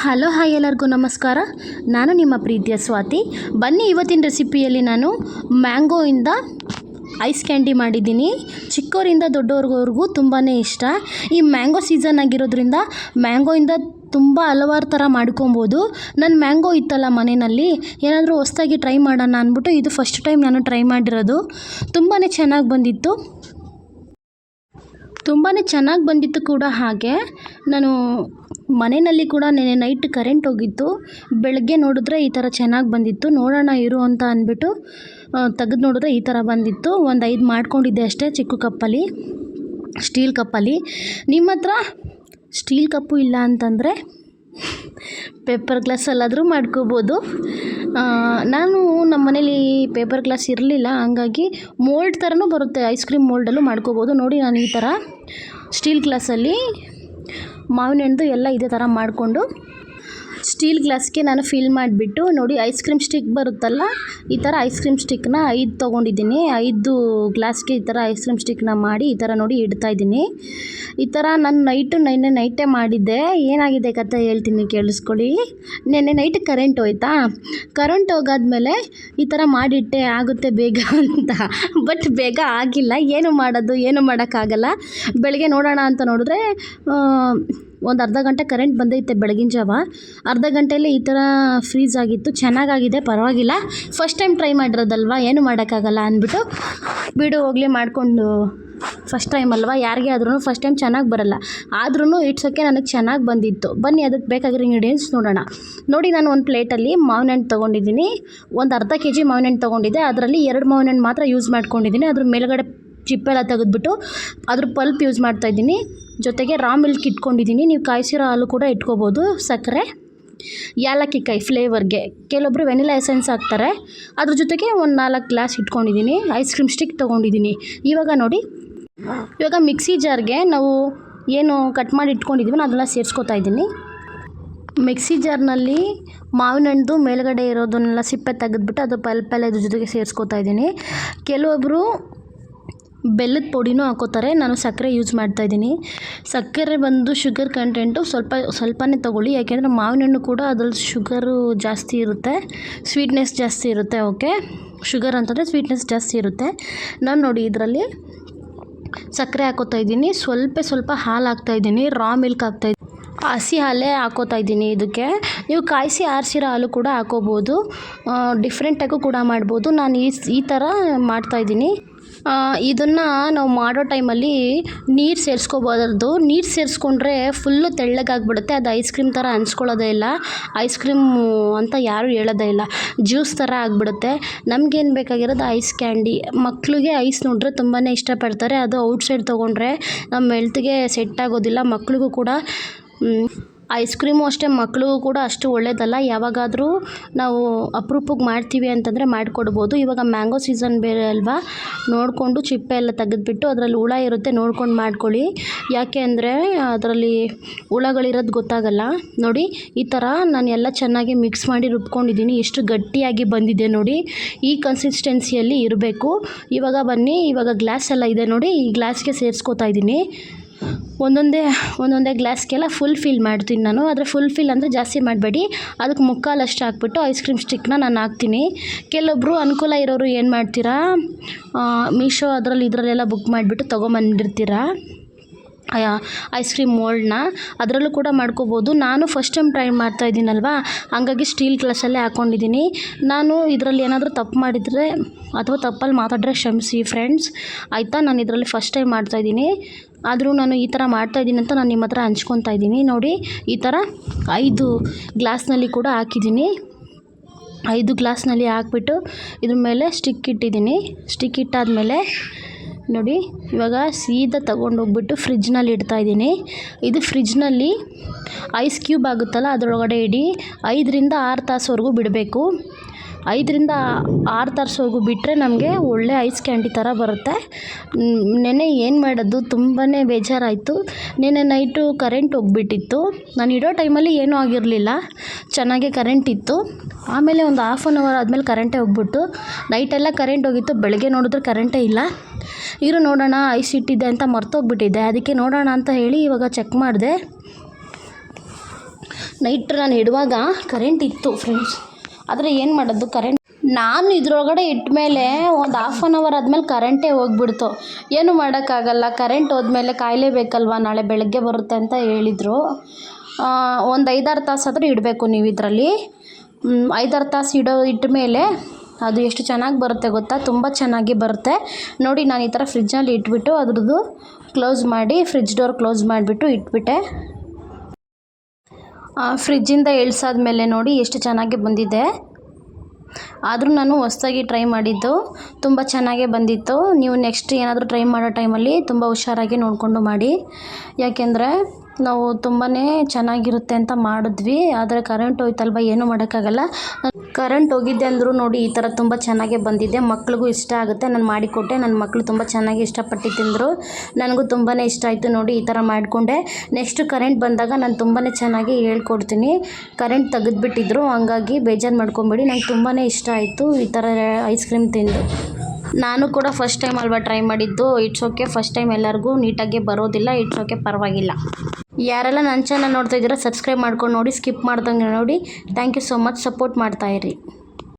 Hello hi ಎಲ್ಲರಿಗೂ ನಮಸ್ಕಾರ. ನಾನು ನಿಮ್ಮ ಪ್ರೀತಿಯ ಸ್ವಾತಿ. ಬನ್ನಿ ಇವತ್ತಿನ ರೆಸಿಪಿಯಲ್ಲಿ ನಾನು ಮ್ಯಾಂಗೋಯಿಂದ ಐಸ್ ಕ್ಯಾಂಡಿ ಮಾಡಿದ್ದೀನಿ. ಚಿಕ್ಕವರಿಂದ ದೊಡ್ಡವ್ರಿಗೂ ತುಂಬಾ ಇಷ್ಟ. ಈ ಮ್ಯಾಂಗೋ ಸೀಸನ್ ಆಗಿರೋದ್ರಿಂದ ಮ್ಯಾಂಗೋಯಿಂದ ತುಂಬ ಹಲವಾರು ಥರ ಮಾಡ್ಕೊಬೋದು. ನನ್ನ ಮ್ಯಾಂಗೋ ಇತ್ತಲ್ಲ ಮನೆಯಲ್ಲಿ, ಏನಾದರೂ ಹೊಸ್ದಾಗಿ ಟ್ರೈ ಮಾಡೋಣ ಅಂದ್ಬಿಟ್ಟು ಇದು ಫಸ್ಟ್ ಟೈಮ್ ನಾನು ಟ್ರೈ ಮಾಡಿರೋದು. ತುಂಬಾ ಚೆನ್ನಾಗಿ ಬಂದಿತ್ತು. ತುಂಬಾ ಚೆನ್ನಾಗಿ ಬಂದಿತ್ತು ಕೂಡ. ಹಾಗೆ ನಾನು ಮನೆಯಲ್ಲಿ ಕೂಡ ನೆನ್ನೆ ನೈಟ್ ಕರೆಂಟ್ ಹೋಗಿತ್ತು. ಬೆಳಗ್ಗೆ ನೋಡಿದ್ರೆ ಈ ಥರ ಚೆನ್ನಾಗಿ ಬಂದಿತ್ತು. ನೋಡೋಣ ಇರು ಅಂತ ಅಂದ್ಬಿಟ್ಟು ತೆಗೆದು ನೋಡಿದ್ರೆ ಈ ಥರ ಬಂದಿತ್ತು. ಒಂದು 5 ಮಾಡ್ಕೊಂಡಿದ್ದೆ ಅಷ್ಟೇ, ಚಿಕ್ಕ ಕಪ್ಪಲ್ಲಿ, ಸ್ಟೀಲ್ ಕಪ್ಪಲ್ಲಿ. ನಿಮ್ಮ ಹತ್ರ ಸ್ಟೀಲ್ ಕಪ್ಪು ಇಲ್ಲ ಅಂತಂದರೆ ಪೇಪರ್ ಗ್ಲಾಸಲ್ಲಾದರೂ ಮಾಡ್ಕೋಬೋದು. ನಾನು ನಮ್ಮ ಮನೇಲಿ ಪೇಪರ್ ಗ್ಲಾಸ್ ಇರಲಿಲ್ಲ, ಹಂಗಾಗಿ ಮೋಲ್ಡ್ ಥರನೂ ಬರುತ್ತೆ, ಐಸ್ ಕ್ರೀಮ್ ಮೋಲ್ಡಲ್ಲೂ ಮಾಡ್ಕೋಬೋದು. ನೋಡಿ ನಾನು ಈ ಥರ ಸ್ಟೀಲ್ ಗ್ಲಾಸಲ್ಲಿ ಮಾವಿನ ಹಣ್ಣು ಎಲ್ಲ ಇದೇ ಥರ ಮಾಡಿಕೊಂಡು ಸ್ಟೀಲ್ ಗ್ಲಾಸ್ಗೆ ನಾನು ಫಿಲ್ ಮಾಡಿಬಿಟ್ಟು, ನೋಡಿ ಐಸ್ ಕ್ರೀಮ್ ಸ್ಟಿಕ್ ಬರುತ್ತಲ್ಲ, ಈ ಥರ ಐಸ್ ಕ್ರೀಮ್ ಸ್ಟಿಕ್ನ 5 ತೊಗೊಂಡಿದ್ದೀನಿ. 5 ಗ್ಲಾಸ್ಗೆ ಈ ಥರ ಐಸ್ ಕ್ರೀಮ್ ಸ್ಟಿಕ್ನ ಮಾಡಿ ಈ ಥರ ನೋಡಿ ಇಡ್ತಾಯಿದ್ದೀನಿ. ಈ ಥರ ನಾನು ನೆನ್ನೆ ನೈಟೇ ಮಾಡಿದ್ದೆ. ಏನಾಗಿದೆ ಕತೆ ಹೇಳ್ತೀನಿ ಕೇಳಿಸ್ಕೊಳ್ಳಿ. ನೆನ್ನೆ ನೈಟ್ ಕರೆಂಟ್ ಹೋಯ್ತಾ, ಕರೆಂಟ್ ಹೋಗಾದ್ಮೇಲೆ ಈ ಥರ ಮಾಡಿಟ್ಟೆ ಆಗುತ್ತೆ ಬೇಗ ಅಂತ. ಬಟ್ ಬೇಗ ಆಗಿಲ್ಲ. ಏನು ಮಾಡೋಕ್ಕಾಗಲ್ಲ. ಬೆಳಗ್ಗೆ ನೋಡೋಣ ಅಂತ ನೋಡಿದ್ರೆ ಒಂದು ಅರ್ಧ ಗಂಟೆ ಕರೆಂಟ್ ಬಂದೈತೆ ಬೆಳಗಿನ ಜಾವ. ಅರ್ಧ ಗಂಟೆಯಲ್ಲಿ ಈ ಥರ ಫ್ರೀಸ್ ಆಗಿತ್ತು. ಚೆನ್ನಾಗಾಗಿದೆ, ಪರವಾಗಿಲ್ಲ. ಫಸ್ಟ್ ಟೈಮ್ ಟ್ರೈ ಮಾಡಿರೋದಲ್ವ, ಏನು ಮಾಡೋಕ್ಕಾಗಲ್ಲ ಅಂದ್ಬಿಟ್ಟು ಬಿಡು ಹೋಗಲಿ ಮಾಡಿಕೊಂಡು. ಫಸ್ಟ್ ಟೈಮ್ ಅಲ್ವಾ, ಯಾರಿಗೇ ಆದ್ರೂ ಫಸ್ಟ್ ಟೈಮ್ ಚೆನ್ನಾಗಿ ಬರಲ್ಲ. ಆದ್ರೂ ಇಟ್ಸೋಕ್ಕೆ ನನಗೆ ಚೆನ್ನಾಗಿ ಬಂದಿತ್ತು. ಬನ್ನಿ ಅದಕ್ಕೆ ಬೇಕಾಗಿರೋ ಇಂಗ್ರೀಡಿಯೆಂಟ್ಸ್ ನೋಡೋಣ. ನೋಡಿ ನಾನು ಒಂದು ಪ್ಲೇಟಲ್ಲಿ ಮಾವಿನ ಹಣ್ಣು ತೊಗೊಂಡಿದ್ದೀನಿ. ಒಂದು ಅರ್ಧ kg ಮಾವಿನ ಹಣ್ಣು ತೊಗೊಂಡಿದ್ದೆ. ಅದರಲ್ಲಿ 2 ಮಾವಿನ ಹಣ್ಣು ಮಾತ್ರ ಯೂಸ್ ಮಾಡ್ಕೊಂಡಿದ್ದೀನಿ. ಅದ್ರ ಮೇಲ್ಗಡೆ ಚಿಪ್ಪೆಲ್ಲ ತೆಗೆದ್ಬಿಟ್ಟು ಅದ್ರ ಪಲ್ಪ್ ಯೂಸ್ ಮಾಡ್ತಾಯಿದ್ದೀನಿ. ಜೊತೆಗೆ ರಾ ಮಿಲ್ಕ್ ಇಟ್ಕೊಂಡಿದ್ದೀನಿ. ನೀವು ಕಾಯಿಸಿರೋ ಹಾಲು ಕೂಡ ಇಟ್ಕೋಬೋದು. ಸಕ್ಕರೆ, ಏಲಕ್ಕಿ ಕಾಯಿ ಫ್ಲೇವರ್ಗೆ, ಕೆಲವೊಬ್ಬರು ವೆನಿಲಾ ಎಸೆನ್ಸ್ ಹಾಕ್ತಾರೆ. ಅದ್ರ ಜೊತೆಗೆ ಒಂದು 4 ಗ್ಲಾಸ್ ಇಟ್ಕೊಂಡಿದ್ದೀನಿ. ಐಸ್ ಕ್ರೀಮ್ ಸ್ಟಿಕ್ ತೊಗೊಂಡಿದ್ದೀನಿ. ಇವಾಗ ಮಿಕ್ಸಿ ಜಾರ್ಗೆ ನಾವು ಏನು ಕಟ್ ಮಾಡಿ ಇಟ್ಕೊಂಡಿದ್ದೀವಿ ಅದೆಲ್ಲ ಸೇರಿಸ್ಕೊತಾ ಇದ್ದೀನಿ. ಮಿಕ್ಸಿ ಜಾರ್ನಲ್ಲಿ ಮಾವಿನ ಹಣ್ಣು ಮೇಲ್ಗಡೆ ಇರೋದನ್ನೆಲ್ಲ ಸಿಪ್ಪೆ ತೆಗೆದ್ಬಿಟ್ಟು ಅದು ಪಲ್ಪೆಲ್ಲ ಇದ್ರ ಜೊತೆಗೆ ಸೇರಿಸ್ಕೊತಾ ಇದ್ದೀನಿ. ಕೆಲವೊಬ್ಬರು ಬೆಲ್ಲದ ಪುಡಿನೂ ಹಾಕೋತಾರೆ. ನಾನು ಸಕ್ಕರೆ ಯೂಸ್ ಮಾಡ್ತಾಯಿದ್ದೀನಿ. ಸಕ್ಕರೆ ಬಂದು ಶುಗರ್ ಕಂಟೆಂಟು ಸ್ವಲ್ಪನೇ ತೊಗೊಳ್ಳಿ, ಯಾಕೆಂದರೆ ಮಾವಿನ ಹಣ್ಣು ಕೂಡ ಅದ್ರಲ್ಲಿ ಶುಗರು ಜಾಸ್ತಿ ಇರುತ್ತೆ, ಸ್ವೀಟ್ನೆಸ್ ಜಾಸ್ತಿ ಇರುತ್ತೆ. ಓಕೆ, ಶುಗರ್ ಅಂತಂದರೆ ಸ್ವೀಟ್ನೆಸ್ ಜಾಸ್ತಿ ಇರುತ್ತೆ. ನಾನು ನೋಡಿ ಇದರಲ್ಲಿ ಸಕ್ಕರೆ ಹಾಕೋತಾ ಇದ್ದೀನಿ. ಸ್ವಲ್ಪ ಹಾಲು ಹಾಕ್ತಾಯಿದ್ದೀನಿ. ರಾ ಮಿಲ್ಕ್ ಹಾಕ್ತಾಯಿದ್ದೀನಿ. ಹಸಿ ಹಾಲೇ ಹಾಕೋತಾ ಇದ್ದೀನಿ. ಇದಕ್ಕೆ ನೀವು ಕಾಯಿಸಿ ಆರಿಸಿರೋ ಹಾಲು ಕೂಡ ಹಾಕೋಬೋದು. ಡಿಫ್ರೆಂಟಾಗೂ ಕೂಡ ಮಾಡ್ಬೋದು. ನಾನು ಈ ಥರ ಮಾಡ್ತಾಯಿದ್ದೀನಿ. ಇದನ್ನು ನಾವು ಮಾಡೋ ಟೈಮಲ್ಲಿ ನೀರು ಸೇರಿಸ್ಕೋಬಾರ್ದು. ನೀರು ಸೇರಿಸ್ಕೊಂಡ್ರೆ ಫುಲ್ಲು ತೆಳ್ಳಗಾಗ್ಬಿಡುತ್ತೆ. ಅದು ಐಸ್ ಕ್ರೀಮ್ ಥರ ಅನ್ಸ್ಕೊಳ್ಳೋದೇ ಇಲ್ಲ. ಐಸ್ ಕ್ರೀಮು ಅಂತ ಯಾರೂ ಹೇಳೋದೇ ಇಲ್ಲ, ಜ್ಯೂಸ್ ಥರ ಆಗಿಬಿಡುತ್ತೆ. ನಮಗೇನು ಬೇಕಾಗಿರೋದು ಐಸ್ ಕ್ಯಾಂಡಿ. ಮಕ್ಕಳಿಗೆ ಐಸ್ ನೋಡಿದ್ರೆ ತುಂಬಾ ಇಷ್ಟಪಡ್ತಾರೆ. ಅದು ಔಟ್ಸೈಡ್ ತೊಗೊಂಡ್ರೆ ನಮ್ಮ ಹೆಲ್ತ್ಗೆ ಸೆಟ್ ಆಗೋದಿಲ್ಲ. ಮಕ್ಕಳಿಗೂ ಕೂಡ ಐಸ್ ಕ್ರೀಮು ಅಷ್ಟೇ ಮಕ್ಕಳಿಗೂ ಕೂಡ ಅಷ್ಟು ಒಳ್ಳೆಯದಲ್ಲ. ಯಾವಾಗಾದರೂ ನಾವು ಅಪರೂಪಕ್ಕೆ ಮಾಡ್ತೀವಿ ಅಂತಂದರೆ ಮಾಡಿಕೊಡ್ಬೋದು. ಇವಾಗ ಮ್ಯಾಂಗೋ ಸೀಸನ್ ಬೇರೆ ಅಲ್ವಾ, ನೋಡಿಕೊಂಡು ಚಿಪ್ಪೆ ಎಲ್ಲ ತೆಗೆದುಬಿಟ್ಟು ಅದರಲ್ಲಿ ಹುಳ ಇರುತ್ತೆ ನೋಡ್ಕೊಂಡು ಮಾಡ್ಕೊಳ್ಳಿ. ಯಾಕೆ ಅಂದರೆ ಅದರಲ್ಲಿ ಹುಳಗಳಿರೋದು ಗೊತ್ತಾಗಲ್ಲ. ನೋಡಿ ಈ ಥರ ನಾನು ಎಲ್ಲ ಚೆನ್ನಾಗಿ ಮಿಕ್ಸ್ ಮಾಡಿ ರುಬ್ಕೊಂಡಿದ್ದೀನಿ. ಎಷ್ಟು ಗಟ್ಟಿಯಾಗಿ ಬಂದಿದೆ ನೋಡಿ. ಈ ಕನ್ಸಿಸ್ಟೆನ್ಸಿಯಲ್ಲಿ ಇರಬೇಕು. ಇವಾಗ ಬನ್ನಿ, ಇವಾಗ ಗ್ಲಾಸ್ ಎಲ್ಲ ಇದೆ ನೋಡಿ, ಈ ಗ್ಲಾಸ್ಗೆ ಸೇರಿಸ್ಕೊತಾ ಇದ್ದೀನಿ. ಒಂದೊಂದೇ ಗ್ಲಾಸ್ಗೆಲ್ಲ ಫುಲ್ ಫಿಲ್ ಮಾಡ್ತೀನಿ ನಾನು. ಆದರೆ ಫುಲ್ ಫಿಲ್ ಅಂದರೆ ಜಾಸ್ತಿ ಮಾಡಬೇಡಿ. ಅದಕ್ಕೆ ಮುಕ್ಕಾಲಷ್ಟು ಹಾಕ್ಬಿಟ್ಟು ಐಸ್ ಕ್ರೀಮ್ ಸ್ಟಿಕ್ನ ನಾನು ಹಾಕ್ತೀನಿ. ಕೆಲವೊಬ್ಬರು ಅನುಕೂಲ ಇರೋರು ಏನು ಮಾಡ್ತೀರಾ, ಮೀಶೋ ಇದರಲ್ಲೆಲ್ಲ ಬುಕ್ ಮಾಡಿಬಿಟ್ಟು ತೊಗೊಂಬಂದಿರ್ತೀರಾ ಐಸ್ ಕ್ರೀಮ್ ಮೋಲ್ಡ್ನ. ಅದರಲ್ಲೂ ಕೂಡ ಮಾಡ್ಕೋಬೋದು. ನಾನು ಫಸ್ಟ್ ಟೈಮ್ ಟ್ರೈ ಮಾಡ್ತಾಯಿದ್ದೀನಲ್ವ, ಹಂಗಾಗಿ ಸ್ಟೀಲ್ ಗ್ಲಾಸಲ್ಲೇ ಹಾಕ್ಕೊಂಡಿದ್ದೀನಿ. ನಾನು ಇದರಲ್ಲಿ ಏನಾದರೂ ತಪ್ಪು ಮಾಡಿದರೆ ಅಥವಾ ತಪ್ಪಲ್ಲಿ ಮಾತಾಡಿದ್ರೆ ಕ್ಷಮಿಸಿ ಫ್ರೆಂಡ್ಸ್, ಆಯಿತಾ. ನಾನು ಇದರಲ್ಲಿ ಫಸ್ಟ್ ಟೈಮ್ ಮಾಡ್ತಾಯಿದ್ದೀನಿ. ಆದರೂ ನಾನು ಈ ಥರ ಮಾಡ್ತಾಯಿದ್ದೀನಿ ಅಂತ ನಾನು ನಿಮ್ಮ ಹತ್ರ ಹಂಚ್ಕೊತಾ ಇದ್ದೀನಿ. ನೋಡಿ ಈ ಥರ 5 ಗ್ಲಾಸ್ನಲ್ಲಿ ಕೂಡ ಹಾಕಿದ್ದೀನಿ. 5 ಗ್ಲಾಸ್ನಲ್ಲಿ ಹಾಕ್ಬಿಟ್ಟು ಇದ್ರ ಮೇಲೆ ಸ್ಟಿಕ್ ಇಟ್ಟಿದ್ದೀನಿ. ಸ್ಟಿಕ್ ಇಟ್ಟಾದಮೇಲೆ ನೋಡಿ ಇವಾಗ ಸೀದಾ ತೊಗೊಂಡೋಗ್ಬಿಟ್ಟು ಫ್ರಿಜ್ನಲ್ಲಿ ಇಡ್ತಾಯಿದ್ದೀನಿ. ಇದು ಫ್ರಿಜ್ನಲ್ಲಿ ಐಸ್ ಕ್ಯೂಬ್ ಆಗುತ್ತಲ್ಲ ಅದರೊಳಗಡೆ ಇಡಿ. 5ರಿಂದ 6 ತಾಸುವರೆಗೂ ಬಿಡಬೇಕು. 5ರಿಂದ 6 ತಾಸುವರೆಗೂ ಬಿಟ್ಟರೆ ನಮಗೆ ಒಳ್ಳೆ ಐಸ್ ಕ್ಯಾಂಡಿ ಥರ ಬರುತ್ತೆ. ನೆನ್ನೆ ಏನು ಮಾಡೋದು, ತುಂಬಾ ಬೇಜಾರಾಯಿತು. ನೆನ್ನೆ ನೈಟು ಕರೆಂಟ್ ಹೋಗ್ಬಿಟ್ಟಿತ್ತು. ನಾನು ಇಡೋ ಟೈಮಲ್ಲಿ ಏನೂ ಆಗಿರಲಿಲ್ಲ, ಚೆನ್ನಾಗೇ ಕರೆಂಟ್ ಇತ್ತು. ಆಮೇಲೆ ಒಂದು ಹಾಫ್ ಆನ್ ಅವರ್ ಆದಮೇಲೆ ಕರೆಂಟೇ ಹೋಗ್ಬಿಟ್ಟು, ನೈಟೆಲ್ಲ ಕರೆಂಟ್ ಹೋಗಿತ್ತು. ಬೆಳಗ್ಗೆ ನೋಡಿದ್ರೆ ಕರೆಂಟೇ ಇಲ್ಲ. ನೋಡೋಣ ಐಸ್ ಇಟ್ಟಿದ್ದೆ ಅಂತ ಮರ್ತೋಗ್ಬಿಟ್ಟಿದ್ದೆ. ಅದಕ್ಕೆ ನೋಡೋಣ ಅಂತ ಹೇಳಿ ಇವಾಗ ಚೆಕ್ ಮಾಡಿದೆ. ನೈಟ್ ನಾನು ಇಡುವಾಗ ಕರೆಂಟ್ ಇತ್ತು ಫ್ರೆಂಡ್ಸ್, ಆದರೆ ಏನು ಮಾಡೋದು ಕರೆಂಟ್ ನಾನು ಇದ್ರೊಳಗಡೆ ಇಟ್ಟ ಮೇಲೆ ಒಂದು 1/2 ಅವರ್ ಆದಮೇಲೆ ಕರೆಂಟೇ ಹೋಗ್ಬಿಡ್ತು. ಏನು ಮಾಡೋಕ್ಕಾಗಲ್ಲ, ಕರೆಂಟ್ ಹೋದ್ಮೇಲೆ ಕಾಯಲೇಬೇಕಲ್ವ, ನಾಳೆ ಬೆಳಗ್ಗೆ ಬರುತ್ತೆ ಅಂತ ಹೇಳಿದರು. ಒಂದು 5-6 ತಾಸಾದರೂ ಇಡಬೇಕು ನೀವು ಇದರಲ್ಲಿ. 5-6 ತಾಸು ಇಟ್ಟ ಮೇಲೆ ಅದು ಎಷ್ಟು ಚೆನ್ನಾಗಿ ಬರುತ್ತೆ ಗೊತ್ತಾ, ತುಂಬ ಚೆನ್ನಾಗಿ ಬರುತ್ತೆ ನೋಡಿ. ನಾನು ಈ ಥರ ಫ್ರಿಜ್ಜಲ್ಲಿ ಇಟ್ಬಿಟ್ಟು ಅದ್ರದ್ದು ಕ್ಲೋಸ್ ಮಾಡಿ, ಫ್ರಿಜ್ ಡೋರ್ ಕ್ಲೋಸ್ ಮಾಡಿಬಿಟ್ಟು ಇಟ್ಬಿಟ್ಟೆ. ಫ್ರಿಜ್ಜಿಂದ ಇಳಿಸಾದ್ಮೇಲೆ ನೋಡಿ ಎಷ್ಟು ಚೆನ್ನಾಗಿ ಬಂದಿದೆ. ಆದರೂ ನಾನು ಹೊಸ್ದಾಗಿ ಟ್ರೈ ಮಾಡಿದ್ದು, ತುಂಬ ಚೆನ್ನಾಗೇ ಬಂದಿತ್ತು. ನೀವು ನೆಕ್ಸ್ಟ್ ಏನಾದರೂ ಟ್ರೈ ಮಾಡೋ ಟೈಮಲ್ಲಿ ತುಂಬ ಹುಷಾರಾಗಿ ನೋಡಿಕೊಂಡು ಮಾಡಿ, ಯಾಕೆಂದರೆ ನಾವು ತುಂಬಾ ಚೆನ್ನಾಗಿರುತ್ತೆ ಅಂತ ಮಾಡಿದ್ವಿ. ಆದರೆ ಕರೆಂಟ್ ಹೋಯ್ತಲ್ವ, ಏನೂ ಮಾಡೋಕ್ಕಾಗಲ್ಲ. ಕರೆಂಟ್ ಹೋಗಿದ್ದೆ ಅಂದರೂ ನೋಡಿ ಈ ಥರ ತುಂಬ ಚೆನ್ನಾಗೇ ಬಂದಿದೆ. ಮಕ್ಳಿಗೂ ಇಷ್ಟ ಆಗುತ್ತೆ, ನಾನು ಮಾಡಿಕೊಟ್ಟೆ, ನನ್ನ ಮಕ್ಕಳು ತುಂಬ ಚೆನ್ನಾಗಿ ಇಷ್ಟಪಟ್ಟು ತಿಂದರು. ನನಗೂ ತುಂಬಾ ಇಷ್ಟ ಆಯಿತು ನೋಡಿ, ಈ ಥರ ಮಾಡಿಕೊಂಡೆ. ನೆಕ್ಸ್ಟ್ ಕರೆಂಟ್ ಬಂದಾಗ ನಾನು ತುಂಬಾ ಚೆನ್ನಾಗಿ ಹೇಳ್ಕೊಡ್ತೀನಿ. ಕರೆಂಟ್ ತೆಗೆದುಬಿಟ್ಟಿದ್ರು, ಹಂಗಾಗಿ ಬೇಜಾರು ಮಾಡ್ಕೊಬೇಡಿ. ನಂಗೆ ತುಂಬಾ ಇಷ್ಟ ಆಯಿತು ಈ ಥರ ಐಸ್ ಕ್ರೀಮ್ ತಿಂದು. ನಾನು ಕೂಡ ಫಸ್ಟ್ ಟೈಮ್ ಅಲ್ವಾ ಟ್ರೈ ಮಾಡಿದ್ದು. ಇಟ್ಸ್ ಓಕೆ, ಫಸ್ಟ್ ಟೈಮ್ ಎಲ್ಲರಿಗೂ ನೀಟಾಗಿ ಬರೋದಿಲ್ಲ, ಇಟ್ಸ್ ಓಕೆ, ಪರವಾಗಿಲ್ಲ. ಯಾರೆಲ್ಲ ನನ್ನ ಚಾನಲ್ ನೋಡ್ತಾ ಇದ್ದೀರಾ ಸಬ್ಸ್ಕ್ರೈಬ್ ಮಾಡ್ಕೊಂಡು ನೋಡಿ, ಸ್ಕಿಪ್ ಮಾಡ್ದಂಗೆ ನೋಡಿ. Thank you so much, support ಮಾಡ್ತಾಯಿರಿ.